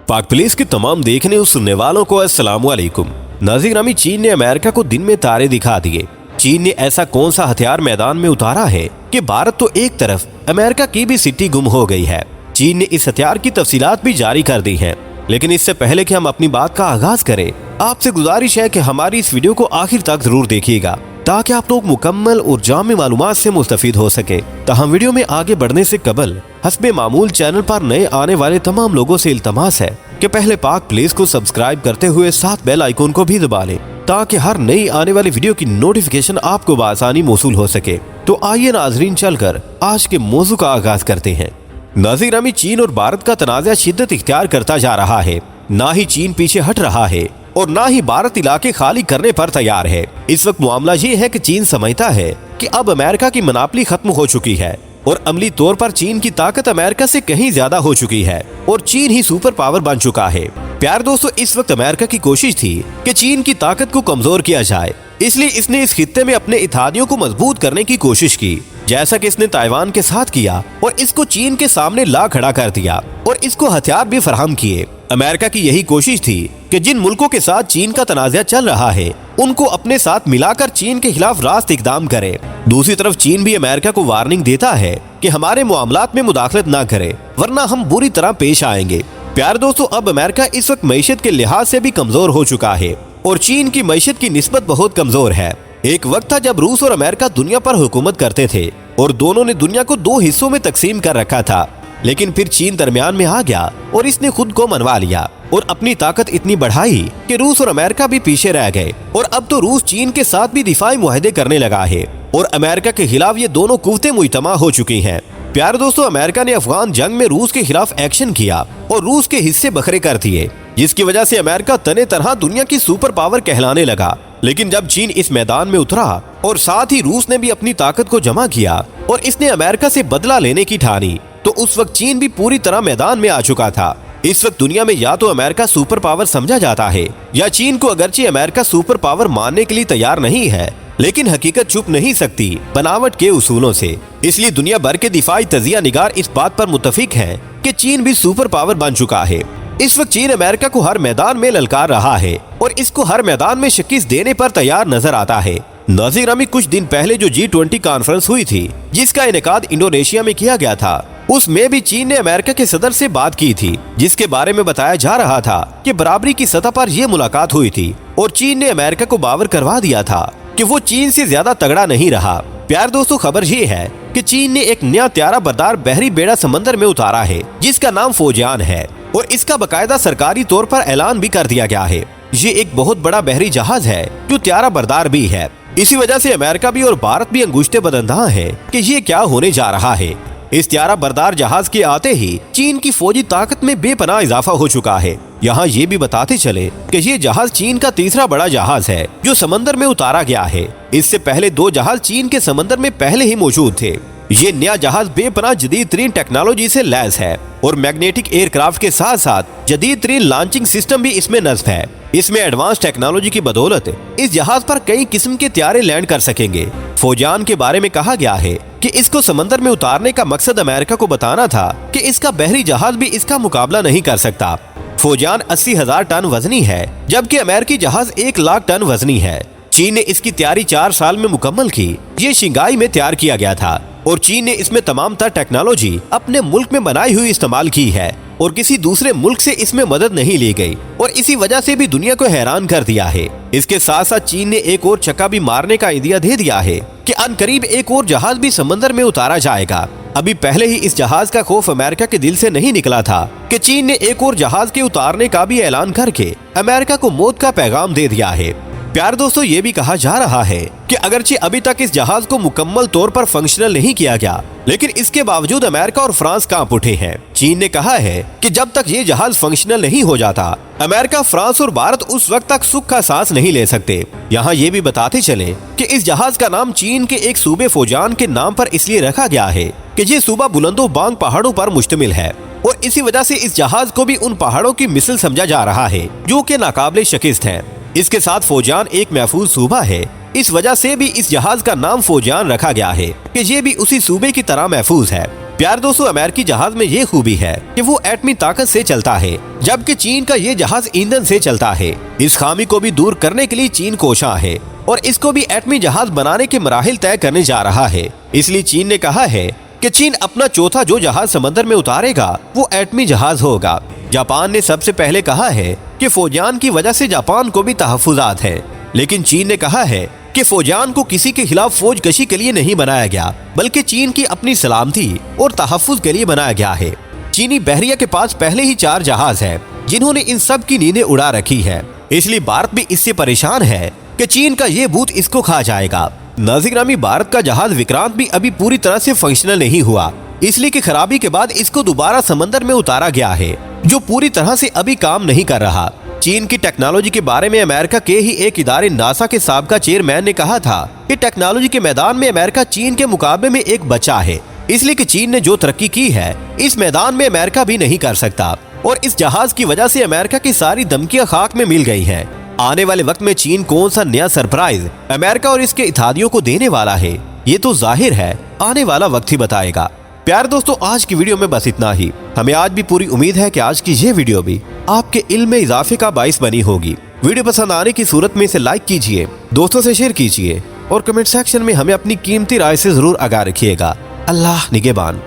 पाक पुलिस के तमाम देखने और सुनने वालों को अस्सलाम वालेकुम। नाज़रीन, चीन ने अमेरिका को दिन में तारे दिखा दिए। चीन ने ऐसा कौन सा हथियार मैदान में उतारा है कि भारत तो एक तरफ, अमेरिका की भी सिटी गुम हो गई है। चीन ने इस हथियार की तफसीलात भी जारी कर दी हैं। लेकिन इससे पहले कि हम अपनी बात का आगाज करें, आपसे गुजारिश है कि हमारी इस वीडियो को आखिर तक जरूर देखिएगा ताकि आप लोग मुकम्मल और जामे मालूमात से मुस्तफीद हो सके। ताहम वीडियो में आगे बढ़ने से कबल हस्बे मामूल चैनल पर नए आने वाले तमाम लोगों से इल्तमास है कि पहले पाक प्लेस को सब्सक्राइब करते हुए साथ बेल आइकॉन को भी दबा लें ताकि हर नई आने वाली वीडियो की नोटिफिकेशन आपको बआसानी मौसूल हो सके। तो आइए नाजरीन, चलकर आज के मौजू का आगाज करते हैं। नाज़रीन, चीन और भारत का तनाज़ा शिद्दत इख्तियार करता जा रहा है। ना ही चीन पीछे हट रहा है और ना ही भारत इलाके खाली करने पर तैयार है। इस वक्त मामला ये है कि चीन समझता है कि अब अमेरिका की मनापली खत्म हो चुकी है और अमली तौर पर चीन की ताकत अमेरिका से कहीं ज्यादा हो चुकी है और चीन ही सुपर पावर बन चुका है। प्यार दोस्तों, इस वक्त अमेरिका की कोशिश थी कि चीन की ताकत को कमजोर किया जाए, इसलिए इसने इस खित्ते में अपने इत्तेहादियों को मजबूत करने की कोशिश की, जैसा कि इसने ताइवान के साथ किया और इसको चीन के सामने ला खड़ा कर दिया और इसको हथियार भी फराहम किए। अमेरिका की यही कोशिश थी कि जिन मुल्कों के साथ चीन का तनाज़ा चल रहा है उनको अपने साथ मिलाकर चीन के खिलाफ रास्त इकदाम करे। दूसरी तरफ चीन भी अमेरिका को वार्निंग देता है कि हमारे मामलात में मुदाखलत न करे वरना हम बुरी तरह पेश आएंगे। प्यार दोस्तों, अब अमेरिका इस वक्त मईशत के लिहाज से भी कमजोर हो चुका है और चीन की मईशत की निस्बत बहुत कमजोर है। एक वक्त था जब रूस और अमेरिका दुनिया पर हुकूमत करते थे और दोनों ने दुनिया को दो हिस्सों में तकसीम कर रखा था, लेकिन फिर चीन दरमियान में आ गया और इसने खुद को मनवा लिया और अपनी ताकत इतनी बढ़ाई कि रूस और अमेरिका भी पीछे रह गए और अब तो रूस चीन के साथ भी दिफाई मुआहदे करने लगा है और अमेरिका के खिलाफ ये दोनों कुव्वतें मुइतमा हो चुकी हैं। प्यार दोस्तों, अमेरिका ने अफगान जंग में रूस के खिलाफ एक्शन किया और रूस के हिस्से बखरे कर दिए, जिसकी वजह से अमेरिका तने तरह दुनिया की सुपर पावर कहलाने लगा। लेकिन जब चीन इस मैदान में उतरा और साथ ही रूस ने भी अपनी ताकत को जमा किया और इसने अमेरिका से बदला लेने की ठानी, तो उस वक्त चीन भी पूरी तरह मैदान में आ चुका था। इस वक्त दुनिया में या तो अमेरिका सुपर पावर समझा जाता है या चीन को, अगरचे अमेरिका सुपर पावर मानने के लिए तैयार नहीं है, लेकिन हकीकत छुप नहीं सकती बनावट के उसूलों से। इसलिए दुनिया भर के दिफाई तजिया निगार इस बात पर मुत्तफिक है कि चीन भी सुपर पावर बन चुका है। इस वक्त चीन अमेरिका को हर मैदान में ललकार रहा है और इसको हर मैदान में शिकस्त देने पर तैयार नजर आता है। नाज़रीन, कुछ दिन पहले जो G20 कॉन्फ्रेंस हुई थी जिसका इनेकाद इंडोनेशिया में किया गया था, उसमें भी चीन ने अमेरिका के सदर से बात की थी, जिसके बारे में बताया जा रहा था कि बराबरी की सतह पर यह मुलाकात हुई थी और चीन ने अमेरिका को बावर करवा दिया था कि वो चीन से ज्यादा तगड़ा नहीं रहा। प्यार दोस्तों, खबर ये है कि चीन ने एक नया त्यारा बरदार बहरी बेड़ा समंदर में उतारा है जिसका नाम फोजियान है और इसका बकायदा सरकारी तौर पर ऐलान भी कर दिया गया है। ये एक बहुत बड़ा बहरी जहाज है जो त्यारा बरदार भी है। इसी वजह से अमेरिका भी और भारत भी अंगुश्ते बदंधा है कि ये क्या होने जा रहा है। इस त्यारा बरदार जहाज के आते ही चीन की फौजी ताकत में बेपनाह इजाफा हो चुका है। यहाँ ये भी बताते चले कि ये जहाज चीन का तीसरा बड़ा जहाज है जो समंदर में उतारा गया है। इससे पहले दो जहाज चीन के समंदर में पहले ही मौजूद थे। ये नया जहाज बेपनाह जदीद तरीन टेक्नोलॉजी से लैस है और मैग्नेटिक एयरक्राफ्ट के साथ साथ जदीद तरीन लॉन्चिंग सिस्टम भी इसमें नस्ब है। इसमें एडवांस टेक्नोलॉजी की बदौलत इस जहाज पर कई किस्म के त्यारे लैंड कर सकेंगे। फोजान के बारे में कहा गया है कि इसको समंदर में उतारने का मकसद अमेरिका को बताना था कि इसका बहरी जहाज भी इसका मुकाबला नहीं कर सकता। फोजान 80,000 टन वजनी है जबकि अमेरिकी जहाज 1 लाख टन वजनी है। चीन ने इसकी तैयारी 4 साल में मुकम्मल की। ये शिंगाई में तैयार किया गया था और चीन ने इसमें तमाम तर टेक्नोलॉजी अपने मुल्क में बनाई हुई इस्तेमाल की है और किसी दूसरे मुल्क से इसमें मदद नहीं ली गई और इसी वजह से भी दुनिया को हैरान कर दिया है। इसके साथ साथ चीन ने एक और चक्का भी मारने का आइडिया दे दिया है कि अनकरीब एक और जहाज भी समंदर में उतारा जाएगा। अभी पहले ही इस जहाज का खौफ अमेरिका के दिल से नहीं निकला था कि चीन ने एक और जहाज के उतारने का भी ऐलान करके अमेरिका को मौत का पैगाम दे दिया है। प्यार दोस्तों, ये भी कहा जा रहा है कि अगरचे अभी तक इस जहाज को मुकम्मल तौर पर फंक्शनल नहीं किया गया, लेकिन इसके बावजूद अमेरिका और फ्रांस कांप उठे हैं। चीन ने कहा है कि जब तक ये जहाज फंक्शनल नहीं हो जाता, अमेरिका, फ्रांस और भारत उस वक्त तक सुख का सांस नहीं ले सकते। यहाँ ये भी बताते चले कि इस जहाज का नाम चीन के एक सूबे फोजान के नाम पर इसलिए रखा गया है कि ये सूबा बुलंदो बांग पहाड़ों पर मुश्तमिल है और इसी वजह से इस जहाज को भी उन पहाड़ों की मिसल समझा जा रहा है जो कि नाकाबिले शिकस्त है। इसके साथ फोजान एक महफूज सूबा है, इस वजह से भी इस जहाज का नाम फोजान रखा गया है कि ये भी उसी सूबे की तरह महफूज है। प्यार दोस्तों, अमेरिकी जहाज में ये खूबी है कि वो एटमी ताकत से चलता है, जबकि चीन का ये जहाज ईंधन से चलता है। इस खामी को भी दूर करने के लिए चीन कोशां है और इसको भी एटमी जहाज बनाने के मराहिल तय करने जा रहा है। इसलिए चीन ने कहा है कि चीन अपना चौथा जो जहाज समंदर में उतारेगा वो एटमी जहाज होगा। जापान ने सबसे पहले कहा है कि फौजियान की वजह से जापान को भी तहफुजात है, लेकिन चीन ने कहा है कि फौजियान को किसी के खिलाफ फौज कशी के लिए नहीं बनाया गया, बल्कि चीन की अपनी सलामती और तहफ्फुज के लिए बनाया गया है। चीनी बहरिया के पास पहले ही 4 जहाज हैं, जिन्होंने इन सब की नींदें उड़ा रखी है। इसलिए भारत भी इससे परेशान है कि चीन का ये भूत इसको खा जाएगा। नाज़रीन, भारत का जहाज विक्रांत भी अभी पूरी तरह से फंक्शनल नहीं हुआ, इसलिए कि खराबी के बाद इसको दोबारा समंदर में उतारा गया है, जो पूरी तरह से अभी काम नहीं कर रहा। चीन की टेक्नोलॉजी के बारे में अमेरिका के ही एक इदारे नासा के साबका चेयरमैन ने कहा था कि टेक्नोलॉजी के मैदान में अमेरिका चीन के मुकाबले में एक बच्चा है, इसलिए कि चीन ने जो तरक्की की है इस मैदान में अमेरिका भी नहीं कर सकता। और इस जहाज की वजह से अमेरिका की सारी धमकियां खाक में मिल गई हैं। आने वाले वक्त में चीन कौन सा नया सरप्राइज अमेरिका और इसके इत्तेहादियों को देने वाला है, ये तो जाहिर है आने वाला वक्त ही बताएगा। प्यार दोस्तों, आज की वीडियो में बस इतना ही। हमें आज भी पूरी उम्मीद है कि आज की ये वीडियो भी आपके इल्म में इजाफे का बाइस बनी होगी। वीडियो पसंद आने की सूरत में इसे लाइक कीजिए, दोस्तों से शेयर कीजिए और कमेंट सेक्शन में हमें अपनी कीमती राय से जरूर आगाह रखिएगा। अल्लाह निगहबान।